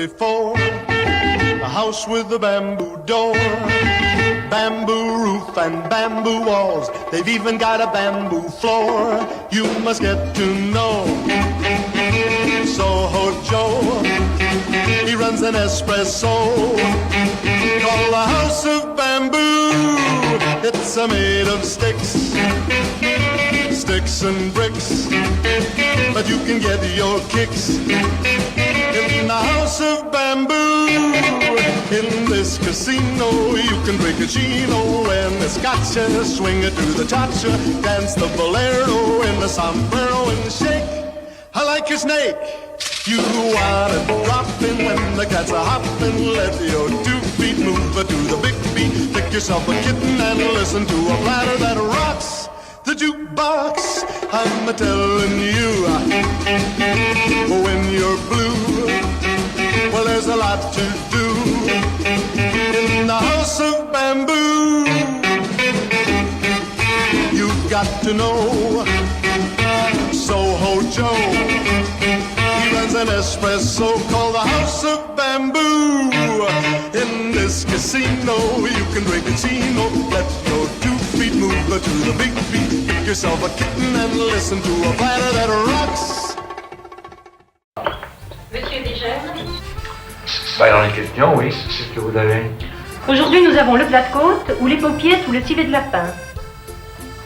before. A house with a bamboo door, bamboo roof and bamboo walls. They've even got a bamboo floor. You must get to know Soho Joe. He runs an espresso called the House of Bamboo. It's made of sticks and bricks, but you can get your kicks in the House of Bamboo. In this casino you can drink a chino and a scotcha, swing it to the cha-cha, dance the bolero in the sombrero and shake like a snake. You wanna drop in when the cats are hopping, let your 2 feet move to the big beat. Pick yourself a kitten and listen to a platter that rocks the jukebox. I'm a-telling you, when you're blue, well, there's a lot to do in the House of Bamboo. You've got to know Soho Joe. He runs an espresso called the House of Bamboo. In this casino you can drink a chino, let your 2 feet move to the big beat. Pick yourself a kitten and listen to a platter that rocks. Monsieur déjeune? Bah, dans les questions, oui. Qu'est-ce que vous avez? Aujourd'hui, nous avons le plat de côte, ou les paupiètes, ou le filet de lapin.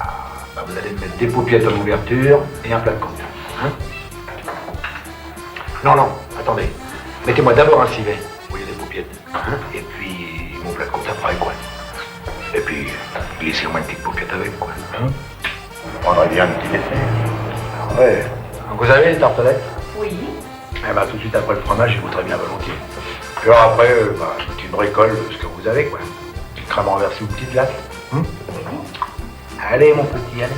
Ah, bah, vous allez me mettre des paupiètes à l'ouverture et un plat de côte. Hein? Non, attendez. Mettez-moi d'abord un civet, vous voyez, des paupiètes. Hein? Et puis, mon plat de côte après, quoi. Et puis, glissez-moi une petite paupiette avec, quoi. Hein? Je prendrais bien une petite dessert. Ouais. Donc, vous avez les tartelettes? Oui. Eh ben, tout de suite après le fromage, je voudrais bien volontiers. Puis alors après, tu bricoles ce que vous avez, quoi. Petite crème renversée ou petite glace. Allez, mon petit, allez.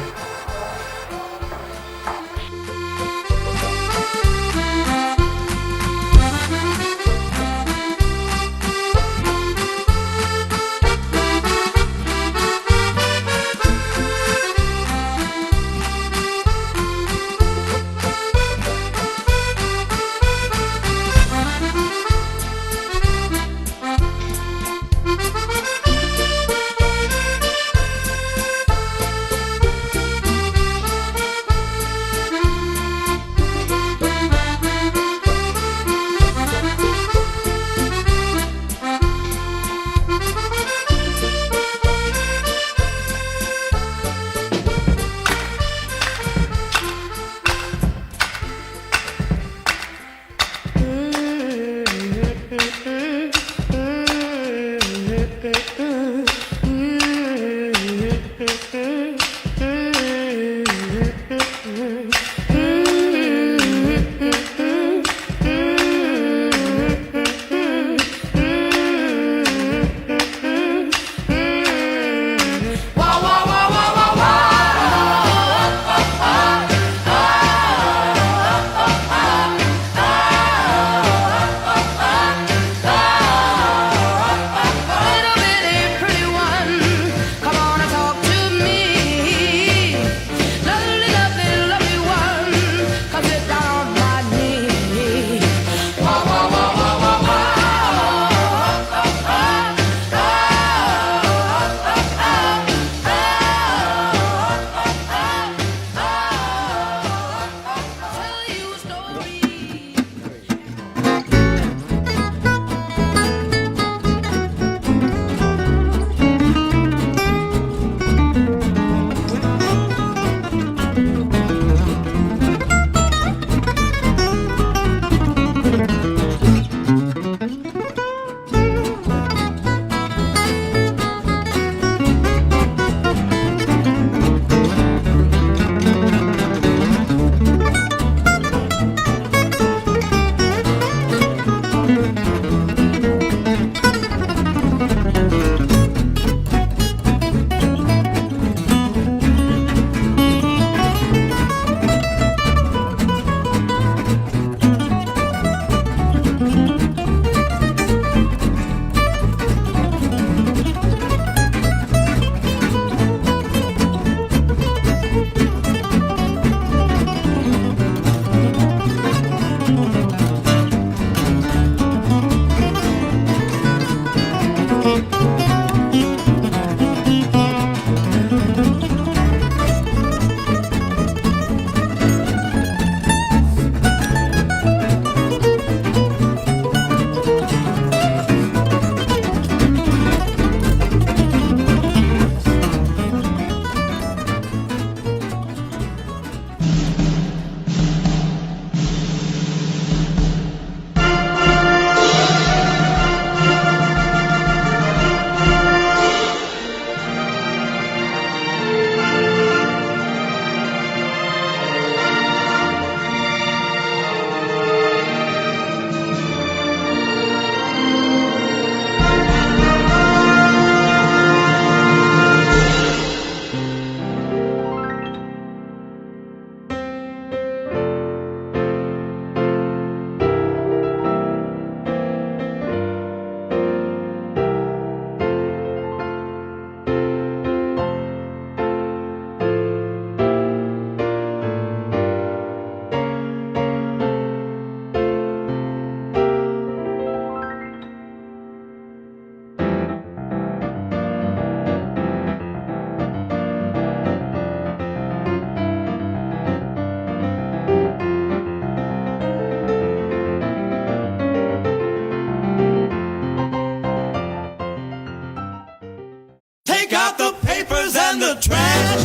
take out the papers and the trash,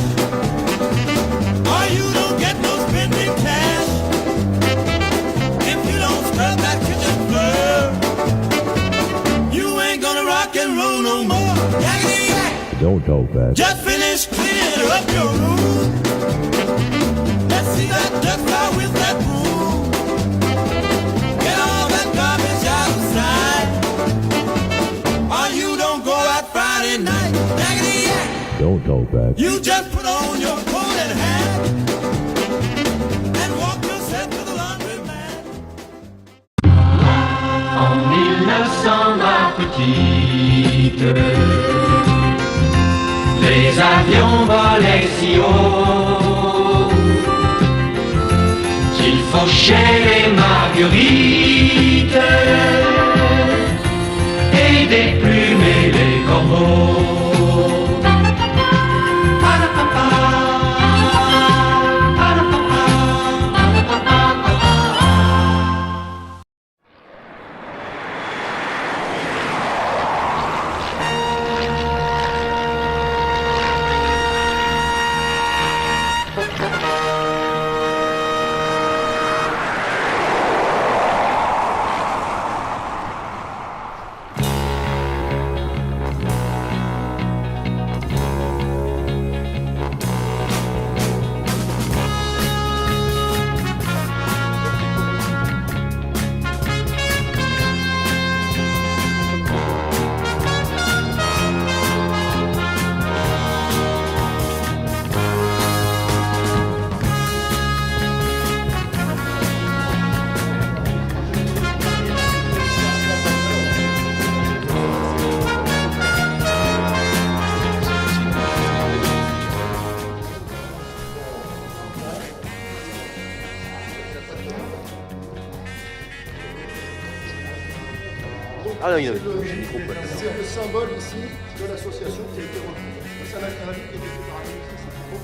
or you don't get no spending cash. If you don't scrub that kitchen floor, you ain't gonna rock and roll no more. Yakety yak. Don't talk fast. Just finish cleaning up your room. Let's see that dust fly with that broom. Get all that garbage outside, or you don't go out Friday night. Yakety yak. Don't talk fast. You just put on your coat and hat and walk yourself to the laundromat. En 1900, ma petite, les avions volaient si haut qu'il fauchait les marguerites et déplumait les corbeaux. Ah non, il y a C'est le symbole ici de l'association qui a été retrouvée. Ça m'a fait un livre qui a été fait par un ministre, c'est un beau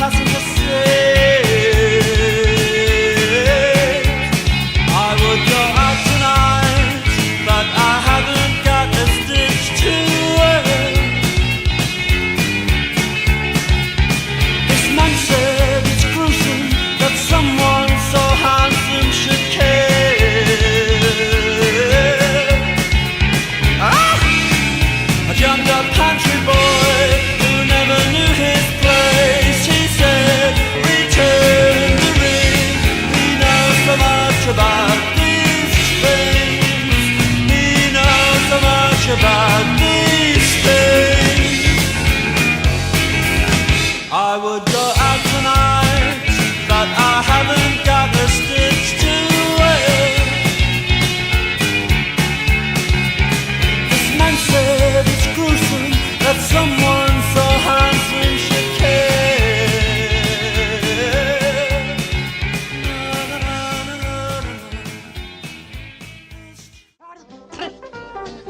passenger say I would go out tonight, but I haven't got a stitch to wear. This man said it's gruesome that someone so handsome should care. A jammed up country boy who never knew his place. He said, return the ring. He knows so much about these things. He knows so much about these things. I would go out tonight, but I haven't got a stitch to wear. This man said it's gruesome that someone so handsome should care.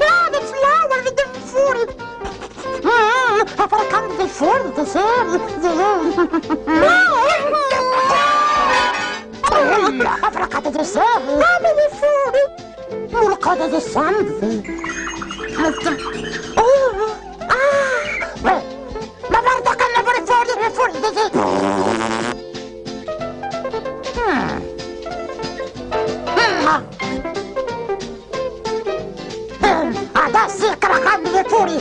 Ja, det flower with the food. I can't afford the same. I forgot the same. How many food? Look at the something. Ma guarda che ne vuole fuori di te. Adesso è che la cambia fuori.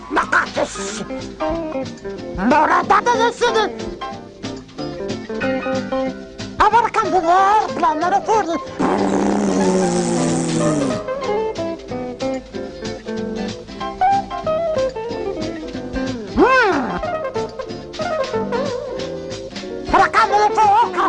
Ma cazzo! Ora date del sede! Ora cambio di prendere fuori! Ora cambio di fuoco!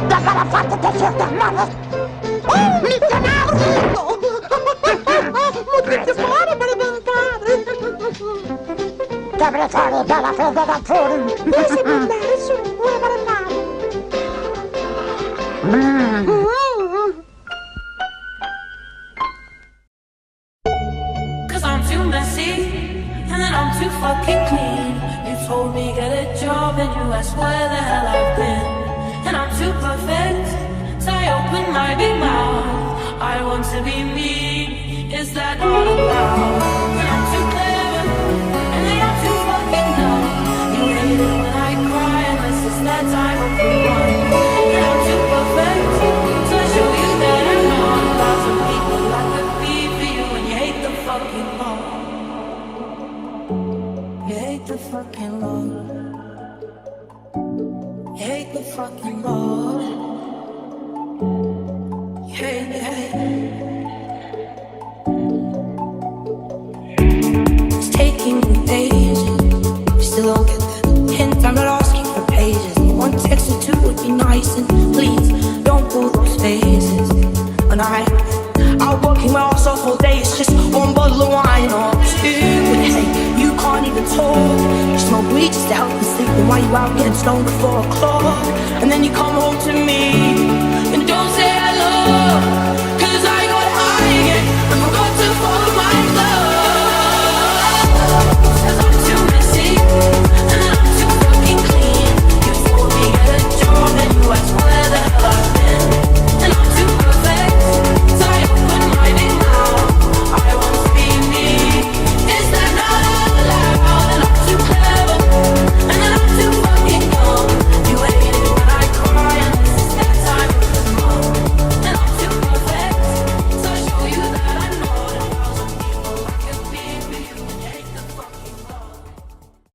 Da fare fatto che c'è da mano! Mi chiamate! Potrete fare per diventare! Dovrei fare bella fredda da fuori! Non si può andare su, vuoi fare male! Cause I'm too messy, and then I'm too fucking clean. You told me get a job and you asked where the hell I've been. And I'm too perfect, so I open my big mouth. I want to be me, is that all about? And I'm too clever, and they are too fucking dumb. You hate it when I cry, unless it's that time of the one. And I'm too perfect, to show you that I'm not. 1,000 people I could be for you, and you hate the fucking law. You hate the fucking law. You hate the fucking law. You hate, you hate. It's taking me ages. You still don't get the hint. I'm not asking for pages. One text or two would be nice, and please don't pull those faces. And I'll working my ass off all day. It's just one bottle of wine or two. But hey, you can't even talk. You smoke weed just to help you sleep. And while you out getting stoned at 4 o'clock, and then you come home to me.